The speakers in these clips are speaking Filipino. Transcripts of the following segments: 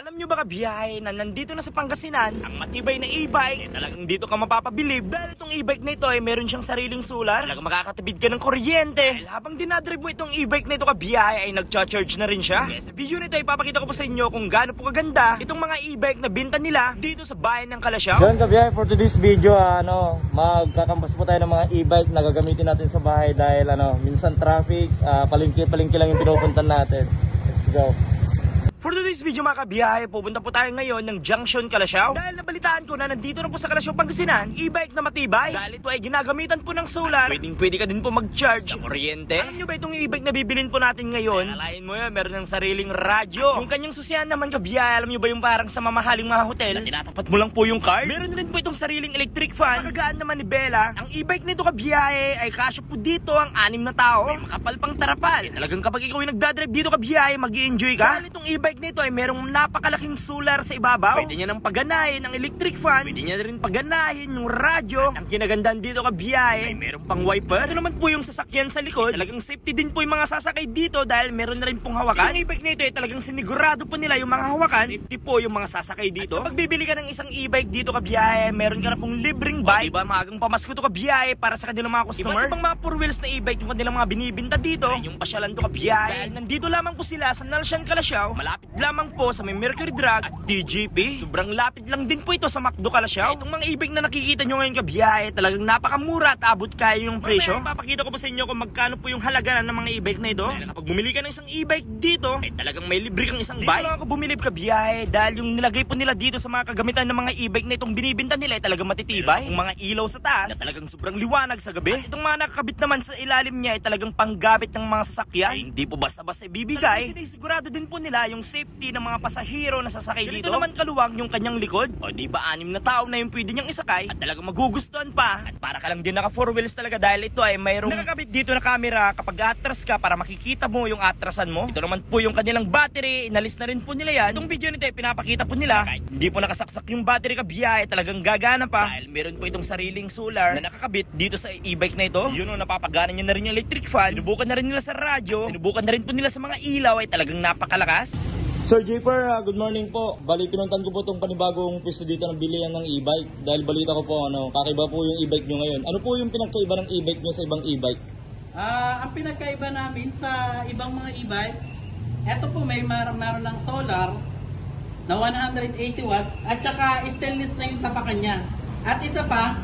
Alam nyo ba kabiyahe na nandito na sa Pangasinan ang matibay na e-bike? Talagang dito ka mapapabilib dahil itong e-bike na ito ay meron siyang sariling solar. Talagang makakatipid ka ng kuryente. Dahil habang dinadrive mo itong e-bike na ito kabiyahe ay nag-charge na rin siya. Kaya sa video nito ay papakita ko po sa inyo kung gaano po kaganda itong mga e-bike na binta nila dito sa bayan ng Kalasyaw. Yan kabiyahe, for today's video magkakampas po tayo ng mga e-bike na gagamitin natin sa bahay dahil minsan traffic, palengke lang yung pinupuntan natin. Let's go. For today's video mga kabiyahe, pupunta po tayo ngayon ng Junction Kalasyaw. Dahil nabalitaan ko na nandito na po sa Kalasyaw, Pangasinan, e-bike na matibay. Dahil ito ay ginagamitan po ng solar, pwede ka din po mag-charge sa kuryente. Alam nyo ba itong e-bike na bibilin po natin ngayon? Alalayan mo yan, meron ng sariling radyo. Yung kanyang susiyan naman kabiyahe, alam nyo ba yung parang sa mamahaling mga hotel na tinatapat mo lang po yung card? Meron rin po itong sariling electric fan. Nakagaan naman ni Bella. Ang e-bike nito kabiyahe ay kasya po dito ang 6 na tao. May makapal pang tarapal. Talagang kapag ikaw yung nagdadrive dito kabiyahe, mag-i-enjoy ka. Dahil itong e-bike nito ay merong napakalaking solar sa ibabaw. Pwede niya nang paganahin ang electric fan. Pwede niya rin paganahin yung radyo. At ang kinagandahan dito kabiyahe ay merong pang wiper. Ito naman po yung sasakyan sa likod. Talagang safety din po yung mga sasakay dito dahil meron na rin pong hawakan. Yung e-bike nito ay talagang sinigurado po nila yung mga hawakan. Safety po yung mga sasakay dito. At kapag bibili ka ng isang e-bike dito kabiyahe, meron ka na pong libreng bike. Diba maagang pamasko to kabiyahe para sa kanilang mga customer. Iba't ibang mga 4 wheels na e-bike yung kanilang mga binibinta dito. Ay yung pasyalan to kabiyahe. Dahil nandito lamang po sila sa Nalsyan Kalasyaw. Malapit lamang po sa may Mercury Drug at TGP. Sobrang lapit lang din po ito sa McDo Kalasyaw. Itong mga e-bike na nakikita nyo ngayon kabiyahe, talagang napakamura at abot kaya yung presyo. Papakita ko po sa inyo kung magkano po yung halaga ng mga e-bike na ito. Dahil kapag bumili ka ng isang e-bike dito, ay talagang may libre kang isang bike. Dito lang ako bumili kabiyahe dahil yung nilagay po nila dito sa mga kagamitan ng mga e-bike na itong binibinta nila ay talagang matitibay. Yung mga ilaw sa taas na talagang sobrang liwanag sa gabi. At itong mga nakakabit naman sa ilalim niya ay talagang panggamit ng mga sasakyan. Ay hindi po basta-basta ibibigay. Sinisigurado din po nila yung safety ng mga pasahero na sasakay dito. Naman kaluwag yung kanyang likod. O di ba 6 na tao na yung pwede niyang isakay at talagang magugustuhan pa. At para ka lang din naka 4 wheels talaga dahil ito ay mayroong nakakabit dito na camera kapag atras ka para makikita mo yung atrasan mo. Ito naman po yung kanilang battery. Inalis na rin po nila yan. Itong video nito ay pinapakita po nila. Kahit hindi po nakasaksak yung battery kabiyahe, talagang gagana pa. Dahil meron po itong sariling solar na nakakabit dito sa e-bike na ito. Yun o, napapagana niya na rin yung electric fan. Sinubukan na rin nila sa radyo. Sinubukan na rin po nila sa mga ilaw ay talagang napakalakas. Sir Japer, good morning po. Bali, pinuntan ko po itong panibagong pwesto dito ng bilihan ng e-bike. Dahil balita ko po, kakaiba po yung e-bike nyo ngayon. Ano po yung pinagkaiba ng e-bike nyo sa ibang e-bike? Ang pinagkaiba namin sa ibang mga e-bike, eto po may meron ng solar na 180 watts at saka stainless na yung tapakan niya. At isa pa,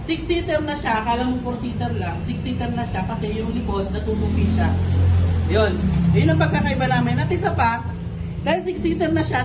6-seater na siya, akala mo 4-seater lang, 6-seater na siya kasi yung likod natutupi siya. Yun ang pagkakaiba namin. At isa pa, dahil 6-seater na siya,